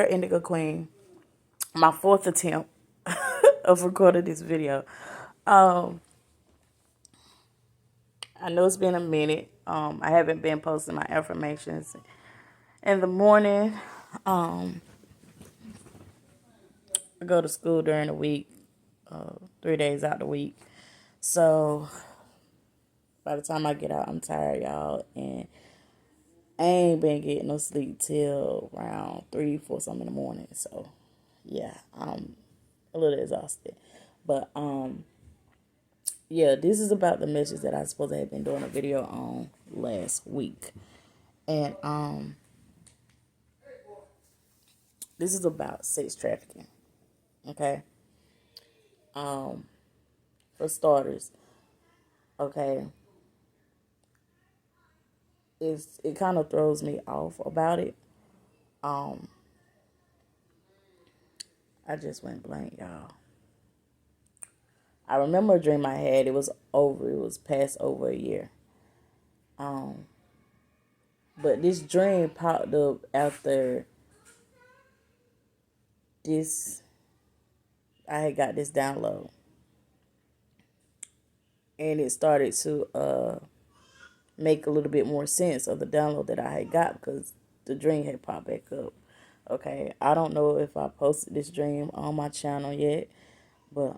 girl Indigo Queen. My fourth attempt of recording this video. Um, I know it's been a minute. I haven't been posting my affirmations in the morning. I go to school during the week, 3 days out the week. So by the time I get out, I'm tired, y'all, and I ain't been getting no sleep till around 3, 4 something in the morning. So yeah, I'm a little exhausted. But yeah, this is about the message that I supposed to have been doing a video on last week. And this is about sex trafficking. Okay? For starters, okay, it kind of throws me off about it. I just went blank, y'all. I remember a dream I had. It was past over a year. But this dream popped up after this. I had got this download, and it started to make a little bit more sense of the download that I had got because the dream had popped back up. Okay, I don't know if I posted this dream on my channel yet, but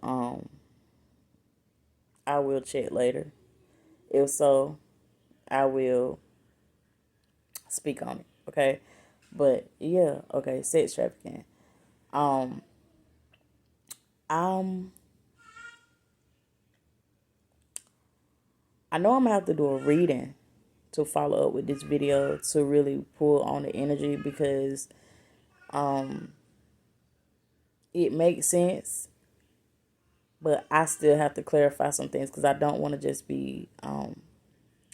I will check later. If so, I will speak on it. Okay, but yeah, okay, sex trafficking. Um, I know I'm gonna have to do a reading to follow up with this video to really pull on the energy because it makes sense, but I still have to clarify some things because I don't want to just be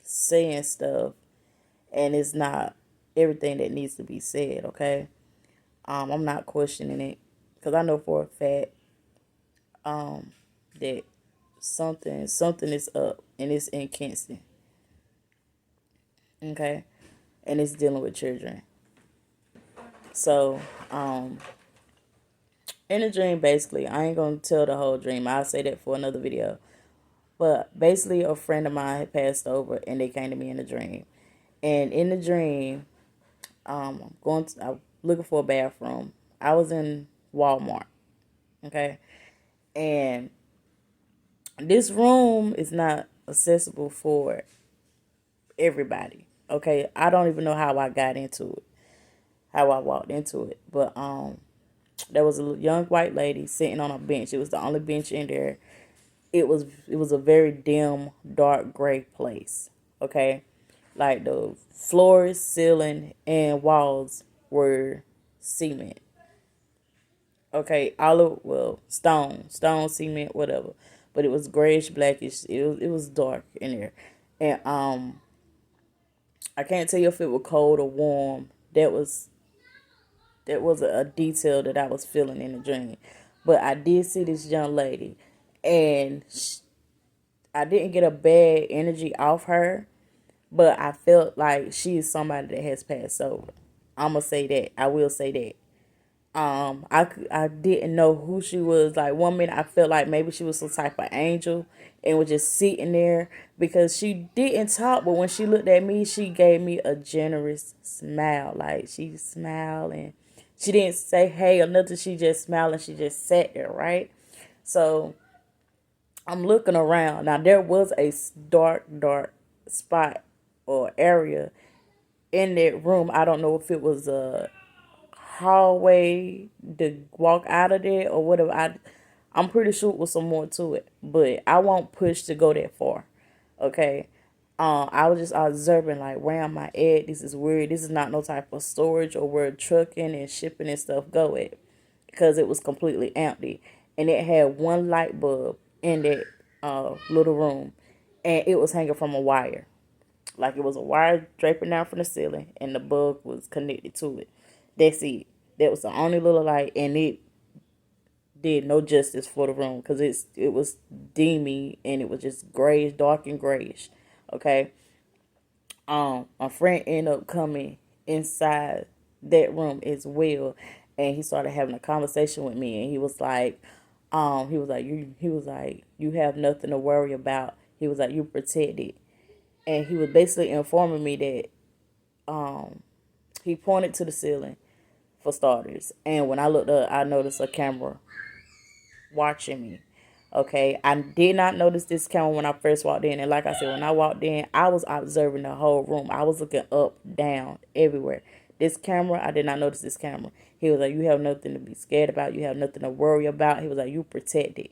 saying stuff and it's not everything that needs to be said. Okay, I'm not questioning it because I know for a fact that something is up and it's in Kingston. Okay, and it's dealing with children. So in the dream, basically, I ain't gonna tell the whole dream. I'll say that for another video. But basically, a friend of mine had passed over, and they came to me in a dream. And in the dream, I'm looking for a bathroom. I was in Walmart, okay, and this room is not accessible for everybody. Okay, I don't even know how I got into it, how I walked into it, but there was a young white lady sitting on a bench. It was the only bench in there. It was a very dim, dark gray place. Okay, like the floors, ceiling, and walls were cement. Okay, stone, cement, whatever. But it was grayish, blackish. It was dark in there, and I can't tell you if it was cold or warm. That was a detail that I was feeling in the dream. But I did see this young lady, and I didn't get a bad energy off her, but I felt like she is somebody that has passed over. I'm gonna say that. I will say that. I didn't know who she was. Like 1 minute, I felt like maybe she was some type of angel and was just sitting there because she didn't talk. But when she looked at me, she gave me a generous smile. Like she smiled and she didn't say hey or nothing. She just smiled and she just sat there, right? So I'm looking around. Now there was a dark spot or area in that room. I don't know if it was a hallway to walk out of there or whatever. I'm pretty sure it was some more to it, but I won't push to go that far. Okay. I was just observing like where am I at? This is weird. This is not no type of storage or where trucking and shipping and stuff go at because it was completely empty and it had one light bulb in that little room and it was hanging from a wire. Like it was a wire draping down from the ceiling and the bulb was connected to it. That's it. That was the only little light, and it did no justice for the room because it was dimmy and it was just grayish, dark and grayish. Okay. My friend ended up coming inside that room as well, and he started having a conversation with me, and he was like, you have nothing to worry about. He was like, you protected. And he was basically informing me that he pointed to the ceiling for starters. And when I looked up, I noticed a camera watching me. Okay, I did not notice this camera when I first walked in. And like I said, when I walked in, I was observing the whole room. I was looking up, down, everywhere. This camera, I did not notice this camera. He was like, you have nothing to be scared about. You have nothing to worry about. He was like, you protected.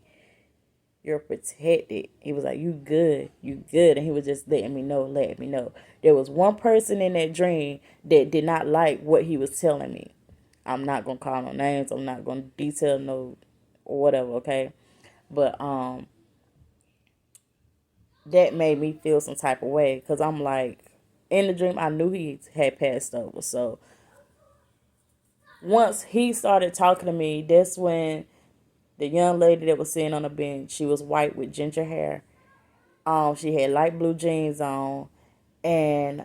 You're protected. He was like, you good. You good. And he was just letting me know, letting me know. There was one person in that dream that did not like what he was telling me. I'm not going to call no names. I'm not going to detail no or whatever, okay? But that made me feel some type of way, because I'm like, in the dream, I knew he had passed over. So once he started talking to me, that's when the young lady that was sitting on the bench, she was white with ginger hair. She had light blue jeans on, and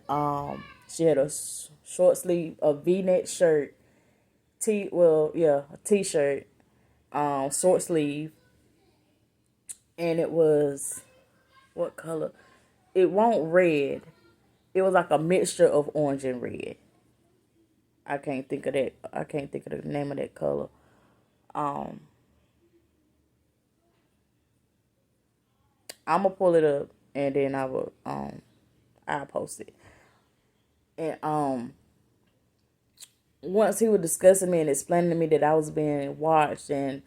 she had a short sleeve, a V-neck shirt, a t-shirt, short sleeve, and it was what color? It wasn't red. It was like a mixture of orange and red. I can't think of that. I can't think of the name of that color. Um, I'm gonna pull it up, and then I'll post it. And once he was discussing me and explaining to me that I was being watched and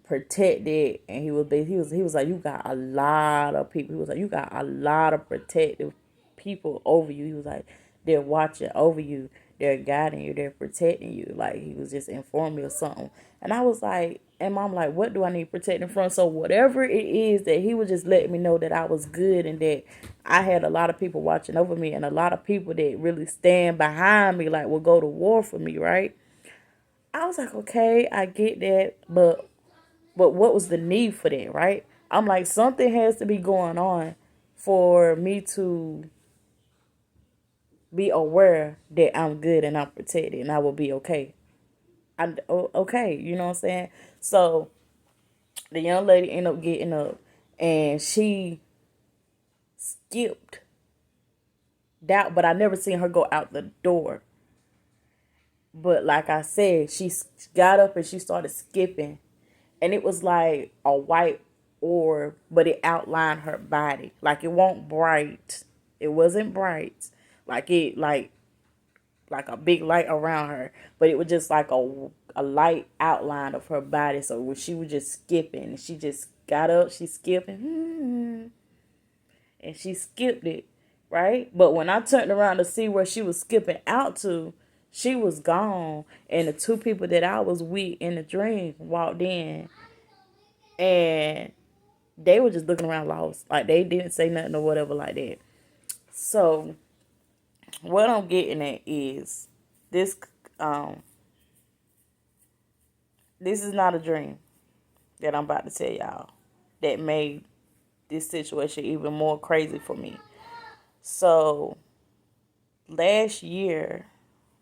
protected, and he was like, you got a lot of people. He was like, you got a lot of protective people over you. He was like, they're watching over you, they're guiding you, they're protecting you. Like, he was just informing me of something. And I was like, and mom, like, what do I need protecting from? So whatever it is, that he was just letting me know that I was good, and that I had a lot of people watching over me, and a lot of people that really stand behind me, like, will go to war for me, right? I was like, okay, I get that, but what was the need for that, right? I'm like, something has to be going on for me to be aware that I'm good and I'm protected and I will be okay. I'm okay, you know what I'm saying? So the young lady ended up getting up, and she skipped that, but I never seen her go out the door. But like I said, she got up and she started skipping, and it was like a white orb, but it outlined her body. Like, it wasn't bright. It wasn't bright. Like a big light around her, but it was just like a light outline of her body. So when she was just skipping, she just got up, she skipping, and she skipped it, right? But when I turned around to see where she was skipping out to, she was gone, and the two people that I was with in the dream walked in, and they were just looking around lost, like they didn't say nothing or whatever like that. So what I'm getting at is this: um, this is not a dream that I'm about to tell y'all that made this situation even more crazy for me. So last year,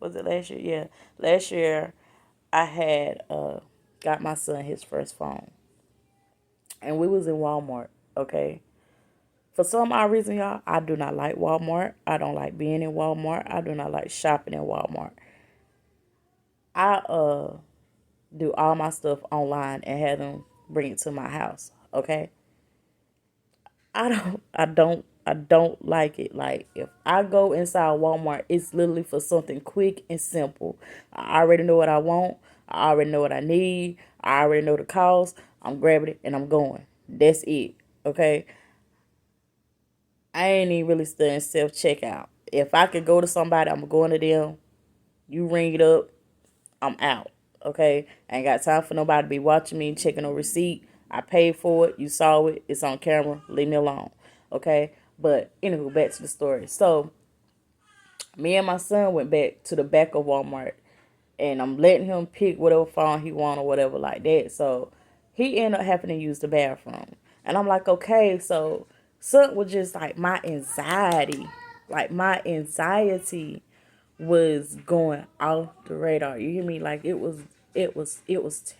was it last year? Yeah, last year I had got my son his first phone, and we was in Walmart. Okay, for some odd reason, y'all, I do not like Walmart. I don't like being in Walmart. I do not like shopping in Walmart. I do all my stuff online and have them bring it to my house. Okay, I don't like it. Like, if I go inside Walmart, it's literally for something quick and simple. I already know what I want. I already know what I need. I already know the cost. I'm grabbing it and I'm going. That's it. Okay. I ain't even really studying self checkout. If I could go to somebody, I'm going to them. You ring it up, I'm out. Okay. I ain't got time for nobody to be watching me, checking no receipt. I paid for it. You saw it. It's on camera. Leave me alone. Okay. But anywho, back to the story. So me and my son went back to the back of Walmart, and I'm letting him pick whatever phone he want or whatever like that. So he ended up having to use the bathroom. And I'm like, okay, so something was just like my anxiety was going off the radar. You hear me? Like it was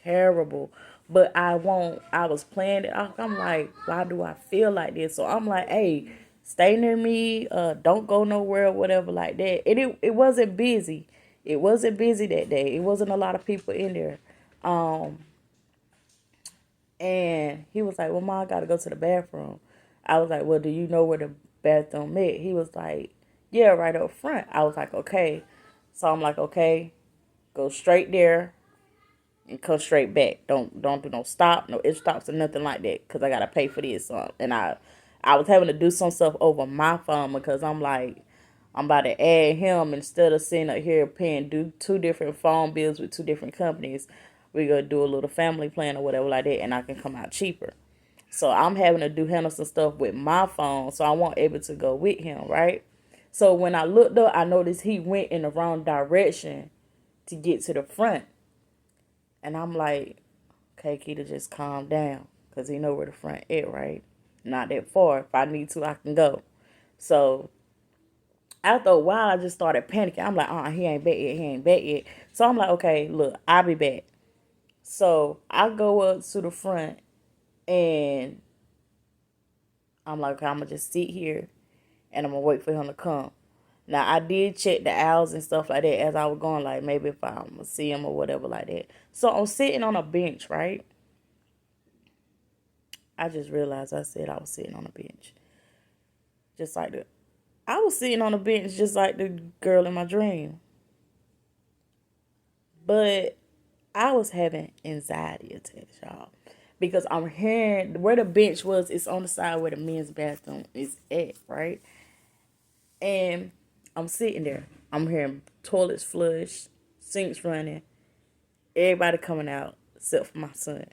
terrible. But I was playing it off. I'm like, why do I feel like this? So I'm like, hey, stay near me, don't go nowhere or whatever like that. And it wasn't busy. It wasn't busy that day. It wasn't a lot of people in there. Um and he was like, well, Mom, I gotta go to the bathroom. I was like, well, do you know where the bathroom is? He was like, yeah, right up front. I was like, okay. So I'm like, okay, go straight there and come straight back. Don't do no stop, no it stops or nothing like that, cause I gotta pay for this. And I was having to do some stuff over my phone because I'm like, I'm about to add him instead of sitting up here paying do two different phone bills with two different companies. We gonna do a little family plan or whatever like that, and I can come out cheaper. So I'm having to do handle some stuff with my phone, so I won't able to go with him, right? So when I looked up, I noticed he went in the wrong direction to get to the front. And I'm like, okay, Keita, just calm down. Because he know where the front is, right? Not that far. If I need to, I can go. So after a while, I just started panicking. I'm like, he ain't back yet. He ain't back yet. So I'm like, okay, look, I'll be back. So I go up to the front and I'm like, okay, I'm going to just sit here and I'm going to wait for him to come. Now, I did check the owls and stuff like that as I was going, like maybe if I'm going to see him or whatever like that. So I'm sitting on a bench, right? I just realized I said I was sitting on a bench. Just like I was sitting on a bench just like the girl in my dream. But I was having anxiety attacks, y'all. Because I'm hearing where the bench was, it's on the side where the men's bathroom is at, right? And I'm sitting there. I'm hearing toilets flush, sinks running, everybody coming out except for my son.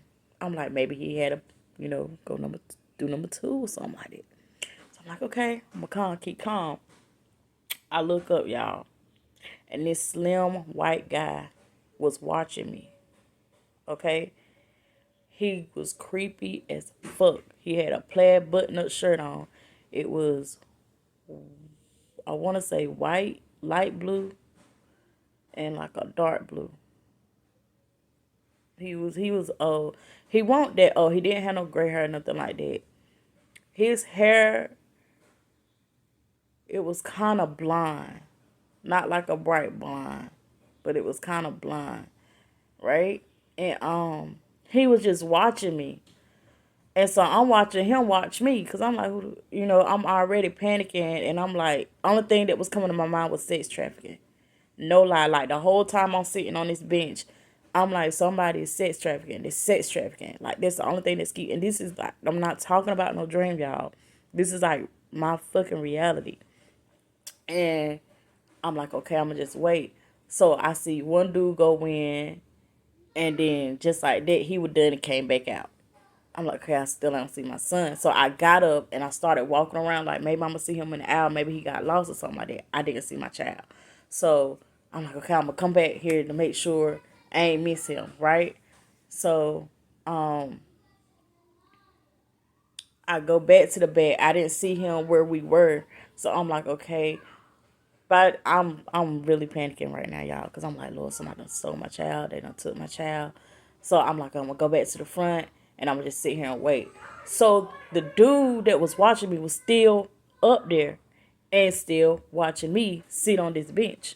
I'm like, maybe he had a, go do number two or something like that. So I'm like, okay, I'm gonna calm, keep calm. I look up, y'all, and this slim white guy was watching me. Okay, he was creepy as fuck. He had a plaid button-up shirt on. It was, I want to say white, light blue, and like a dark blue. He was old. He won't that old. He didn't have no gray hair or nothing like that. His hair, it was kind of blonde. Not like a bright blonde, but it was kind of blonde, right? And he was just watching me. And so I'm watching him watch me because I'm like, I'm already panicking. And I'm like, only thing that was coming to my mind was sex trafficking. No lie, like the whole time I'm sitting on this bench, I'm like, somebody is sex trafficking. This sex trafficking. Like, that's the only thing that's keep. And this is like, I'm not talking about no dream, y'all. This is like my fucking reality. And I'm like, okay, I'm gonna just wait. So I see one dude go in, and then just like that, he was done and came back out. I'm like, okay, I still don't see my son. So I got up and I started walking around like maybe I'm gonna see him in the aisle. Maybe he got lost or something like that. I didn't see my child. So I'm like, okay, I'm gonna come back here to make sure I ain't miss him, right? So I go back to the bed. I didn't see him where we were. So I'm like, okay. But I'm really panicking right now, y'all, because I'm like, Lord, somebody done stole my child. They done took my child. So I'm like, I'm gonna go back to the front and I'm gonna just sit here and wait. So the dude that was watching me was still up there and still watching me sit on this bench.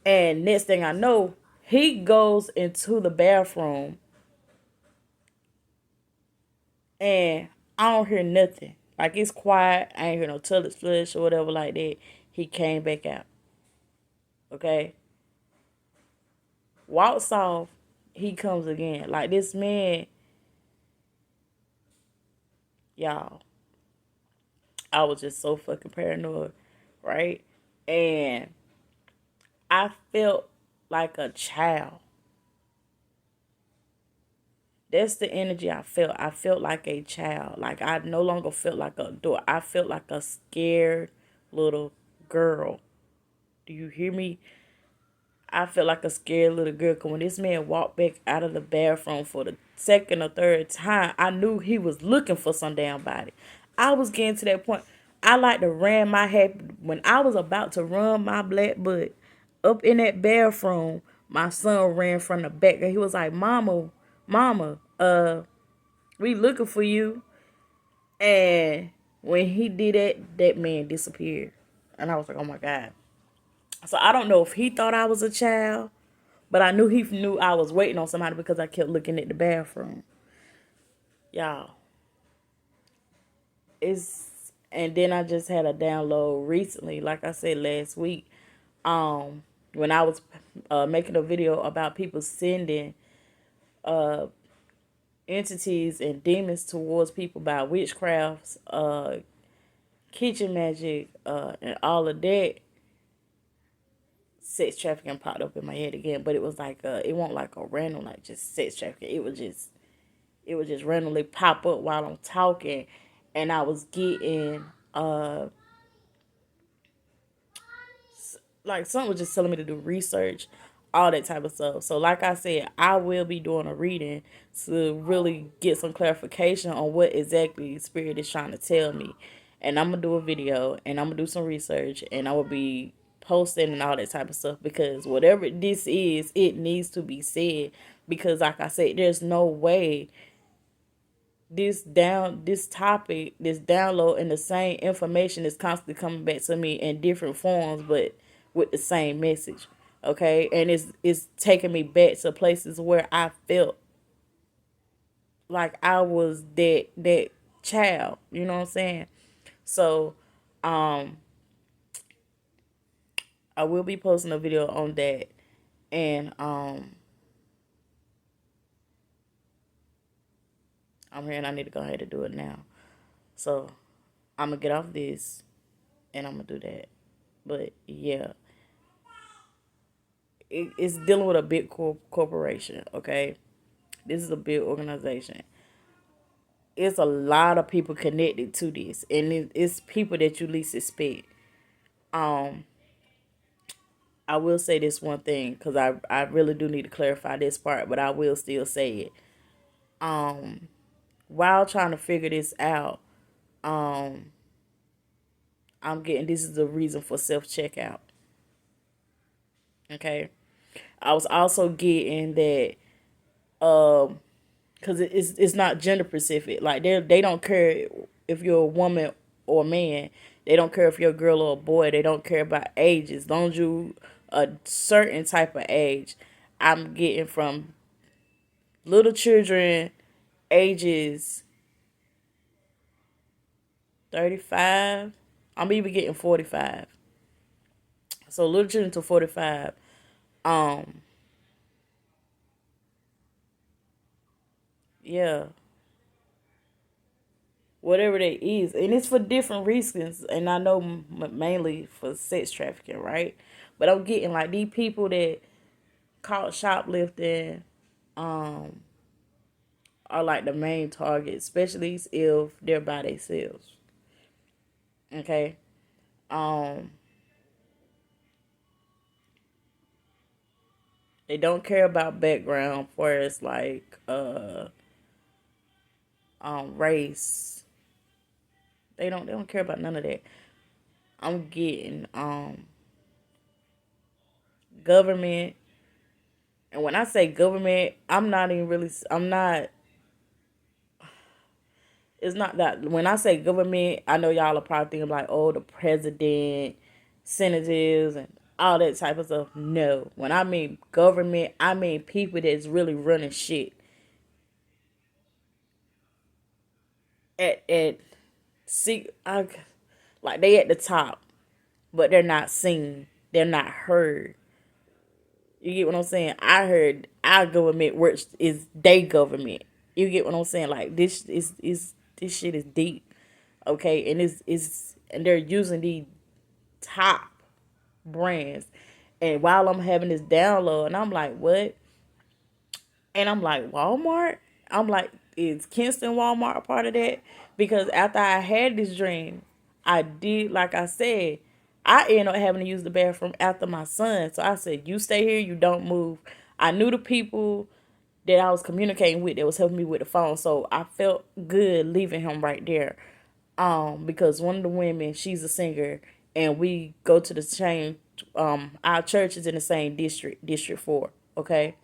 And next thing I know, he goes into the bathroom and I don't hear nothing. Like, it's quiet. I ain't hear no toilet flush or whatever like that. He came back out. Okay? Walks off. He comes again. Like, this man, y'all, I was just so fucking paranoid, right? And I felt like a child. That's the energy I felt. I felt like a child. Like, I no longer felt like a adult. I felt like a scared little girl. Do you hear me? I felt like a scared little girl. Cause when this man walked back out of the bathroom for the second or third time, I knew he was looking for some damn body. I was getting to that point. I like to ran my head when I was about to run my black butt up in that bathroom, my son ran from the back and he was like, "Mama, mama, we looking for you." And when he did that, that man disappeared. And I was like, "Oh my God." So I don't know if he thought I was a child, but I knew he knew I was waiting on somebody because I kept looking at the bathroom. Y'all, it's and then I just had a download recently, like I said last week, when I was making a video about people sending entities and demons towards people by witchcrafts, kitchen magic, and all of that. Sex trafficking popped up in my head again, but it was like it wasn't like a random like just sex trafficking. It would just randomly pop up while I'm talking, and I was getting like someone was just telling me to do research, all that type of stuff. So like I said, I will be doing a reading to really get some clarification on what exactly spirit is trying to tell me. And I'm gonna do a video and I'm gonna do some research and I will be posting and all that type of stuff because whatever this is, it needs to be said. Because like I said, there's no way this topic, this download, and the same information is constantly coming back to me in different forms, but with the same message. Okay, and it's taking me back to places where I felt like I was that child. You know what I'm saying? So, I will be posting a video on that, and I'm hearing I need to go ahead and do it now. So I'm gonna get off this, and I'm gonna do that. But yeah, it's dealing with a big corporation. Okay, this is a big organization. It's a lot of people connected to this, and it's people that you least expect. Um, I will say this one thing because I really do need to clarify this part, but I will still say it. While trying to figure this out, I'm getting this is the reason for self checkout. Okay, I was also getting that because it's not gender specific. Like they don't care if you're a woman or a man. They don't care if you're a girl or a boy. They don't care about ages. As long as you a certain type of age. I'm getting from little children ages 35. I'm even getting 45. So little children to 45. Um, yeah, whatever that is, and it's for different reasons. And I know mainly for sex trafficking, right? But I'm getting like these people that caught shoplifting are like the main target, especially if they're by themselves. Okay. Um, they don't care about background for it's like race. They don't care about none of that. I'm getting government, and when I say government, I'm not even really. I'm not. It's not that when I say government, I know y'all are probably thinking like, oh, the president, senators, and all that type of stuff. No, when I mean government, I mean people that's really running shit at see, like they at the top, but they're not seen, they're not heard. You get what I'm saying? I heard our government works is they government. You get what I'm saying? Like this shit is deep, okay? And it's and they're using the top brands. And while I'm having this download, and I'm like, what? And I'm like, Walmart? I'm like, is Kinston Walmart a part of that? Because after I had this dream, I did, like I said, I ended up having to use the bathroom after my son. So I said, you stay here, you don't move. I knew the people that I was communicating with that was helping me with the phone. So I felt good leaving him right there. Because one of the women, she's a singer, and we go to the same our church is in the same district, District 4. Okay,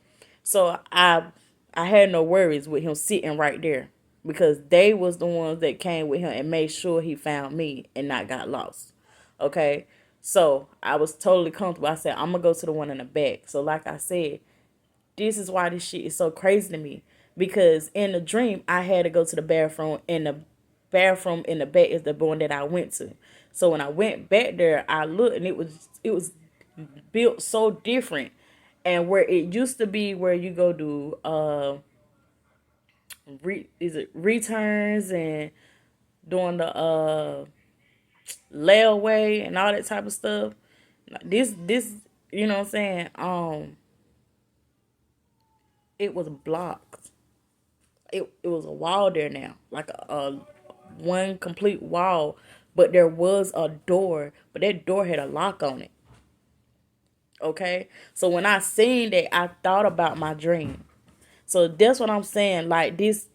so I had no worries with him sitting right there because they was the ones that came with him and made sure he found me and not got lost. Okay, so I was totally comfortable. I said I'm gonna go to the one in the back. So like I said, this is why this shit is so crazy to me, because in the dream I had to go to the bathroom, and the bathroom in the back is the one that I went to. So when I went back there, I looked and it was built so different. And where it used to be where you go do is it returns and doing the layaway and all that type of stuff. This you know what I'm saying? It was blocked. It was a wall there now, like a one complete wall, but there was a door, but that door had a lock on it. Okay, so when I seen that, I thought about my dream. So that's what I'm saying. Like this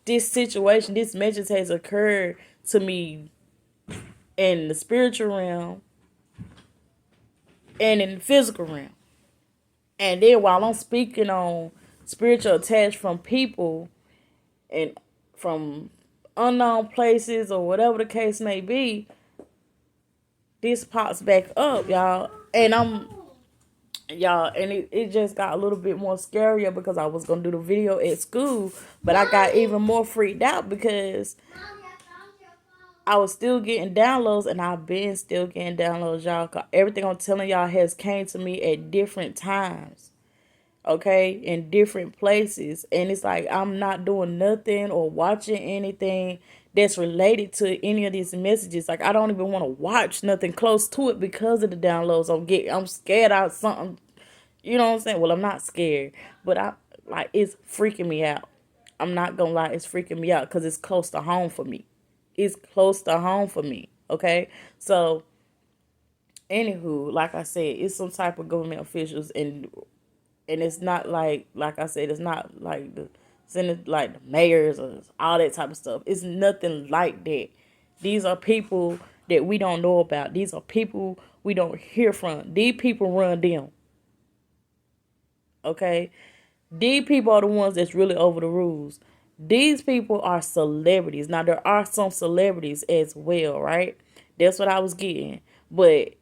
situation, this message has occurred to me in the spiritual realm and in the physical realm. And then while I'm speaking on spiritual attacks from people and from unknown places or whatever the case may be, this pops back up, y'all. And it just got a little bit more scarier because I was gonna do the video at school, but I got even more freaked out because I was still getting downloads, and I've been still getting downloads, y'all. 'Cause everything I'm telling y'all has came to me at different times, okay, in different places, and it's like I'm not doing nothing or watching anything that's related to any of these messages. Like I don't even want to watch nothing close to it because of the downloads I'm getting. I'm scared out something. You know what I'm saying? Well, I'm not scared, but I like it's freaking me out. I'm not gonna lie, it's freaking me out because it's close to home for me. It's close to home for me. Okay, so anywho, like I said, it's some type of government officials, and it's not like I said, it's not like the senate, like the mayors or all that type of stuff. It's nothing like that. These are people that we don't know about. These are people we don't hear from. These people run them. Okay, these people are the ones that's really over the rules. These people are celebrities. Now there are some celebrities as well, right? That's what I was getting. But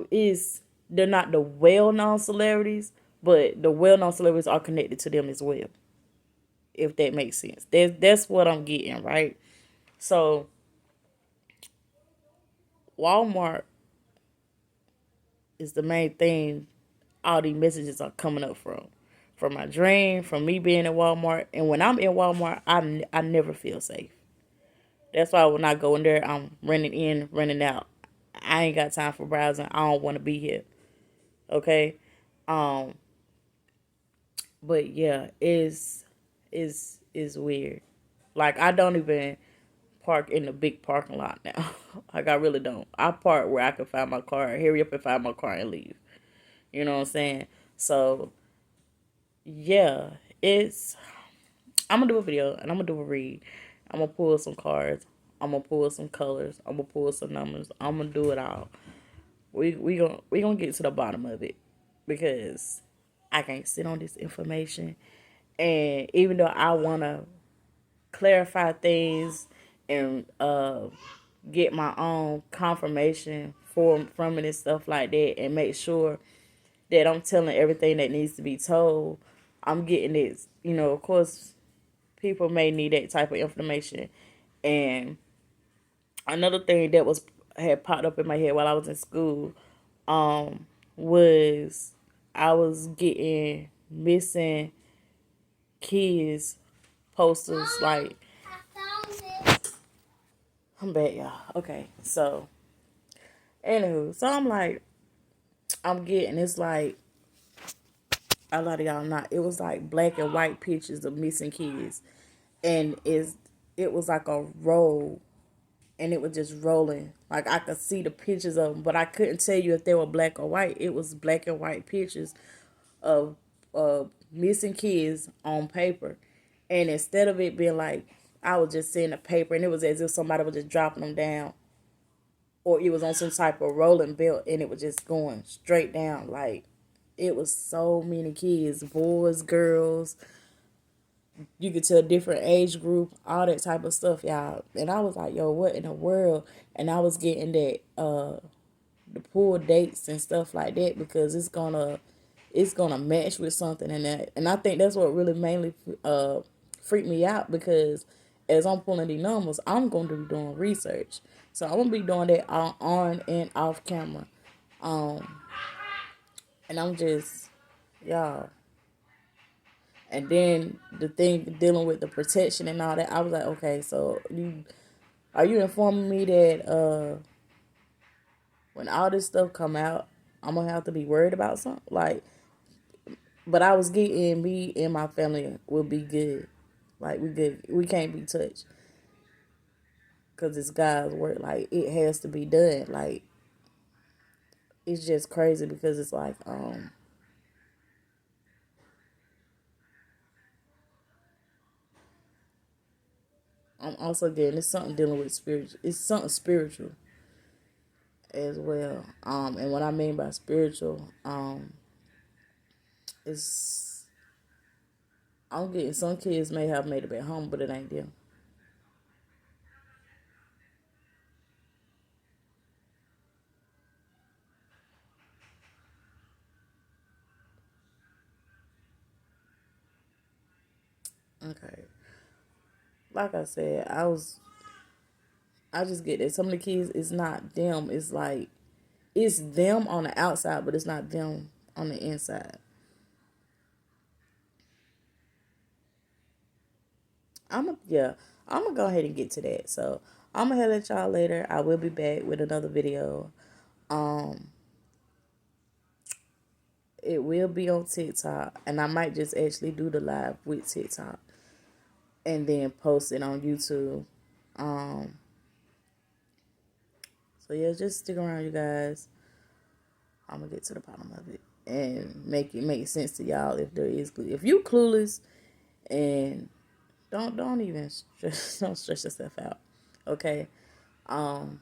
is they're not the well known celebrities, but the well known celebrities are connected to them as well. If that makes sense. That's what I'm getting, right? So Walmart is the main thing all these messages are coming up from. From my dream, from me being in Walmart. And when I'm in Walmart, I never feel safe. That's why when I go in there, I'm running in, running out. I ain't got time for browsing. I don't want to be here. Okay? Um, but yeah, is weird. Like I don't even park in the big parking lot now. Like I really don't. I park where I can find my car, hurry up and find my car and leave. You know what I'm saying? So yeah, it's I'm gonna do a video and I'm gonna do a read. I'm gonna pull some cards. I'm gonna pull some colors. I'm gonna pull some numbers. I'm gonna do it all. We gonna get to the bottom of it because I can't sit on this information. And even though I wanna clarify things and get my own confirmation from it and stuff like that, and make sure that I'm telling everything that needs to be told, I'm getting it. You know, of course, people may need that type of information. And another thing that was had popped up in my head while I was in school, was I was getting missing kids posters. Like I'm back, y'all. Okay, so anywho, so I'm like I'm getting it's like a lot of y'all not. It was like black and white pictures of missing kids, and it was like a roll, and it was just rolling. Like I could see the pictures of them, but I couldn't tell you if they were black or white. It was black and white pictures of missing kids on paper, and instead of it being like I was just seeing the paper, and it was as if somebody was just dropping them down, or it was on some type of rolling belt and it was just going straight down. Like, it was so many kids, boys, girls. You could tell different age group, all that type of stuff, y'all. And I was like, yo, what in the world? And I was getting that the pool dates and stuff like that, because it's gonna match with something, and I think that's what really mainly freaked me out, because as I'm pulling these numbers, I'm gonna be doing research, so I'm gonna be doing that on and off camera, um, and I'm just, y'all. And then the thing dealing with the protection and all that, I was like, okay, so are you informing me that when all this stuff come out, I'm gonna have to be worried about something? Like, but I was getting, me and my family will be good. Like, we good. We can't be touched, because it's God's work. Like, it has to be done. Like, it's just crazy, because it's like I'm also getting, it's something dealing with spiritual. It's something spiritual as well. And what I mean by spiritual, it's, I'm getting, some kids may have made it back home, but it ain't them. Okay, like I said, I just get that some of the kids, it's not them. It's like, it's them on the outside, but it's not them on the inside. Yeah, I'm gonna go ahead and get to that. So I'm gonna let y'all later. I will be back with another video. Um, it will be on TikTok, and I might just actually do the live with TikTok and then post it on YouTube. Um, so yeah, just stick around, you guys. I'm gonna get to the bottom of it and make it make sense to y'all, if there is, if you clueless, and don't even stress, don't stress yourself out. Okay. Um,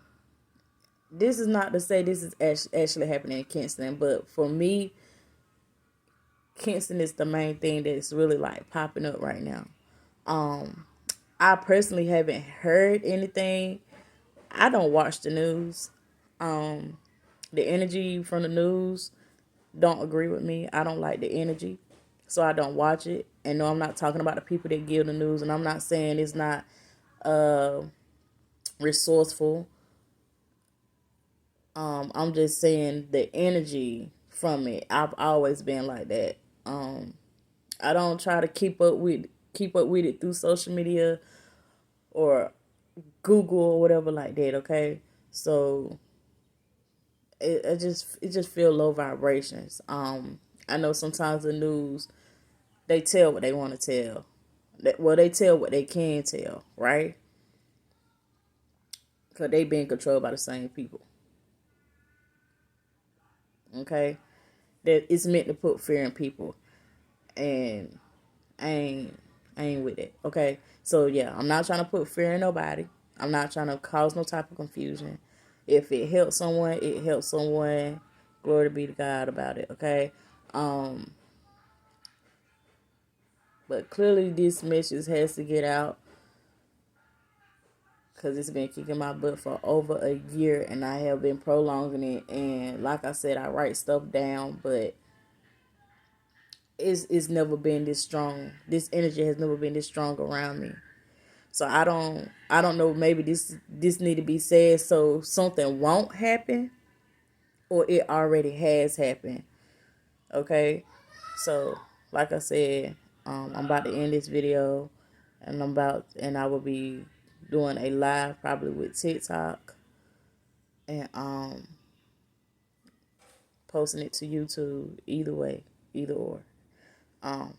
this is not to say this is actually happening in Kingston, but for me, Kingston is the main thing that's really like popping up right now. Um, I personally haven't heard anything. I don't watch the news. Um, the energy from the news don't agree with me. I don't like the energy, so I don't watch it. And no, I'm not talking about the people that give the news, and I'm not saying it's not uh resourceful. I'm just saying the energy from it. I've always been like that. I don't try to keep up with it through social media or Google or whatever like that. Okay, so it just feel low vibrations. I know sometimes the news, they tell what they want to tell. Well, they tell what they can tell, right? Because they being controlled by the same people. Okay, that it's meant to put fear in people, and I ain't I ain't with it. Okay, so yeah, I'm not trying to put fear in nobody. I'm not trying to cause no type of confusion. If it helps someone, it helps someone. Glory be to God about it. Okay, um, but clearly this message has to get out, because it's been kicking my butt for over a year, and I have been prolonging it. And like I said, I write stuff down, but it's never been this strong. This energy has never been this strong around me. So I don't know, maybe this need to be said so something won't happen, or it already has happened. Okay? So like I said, I'm about to end this video, and I will be doing a live probably with TikTok, and posting it to YouTube, either way, either or. Um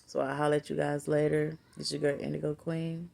so I'll holler at you guys later. It's your girl Indigo Queen.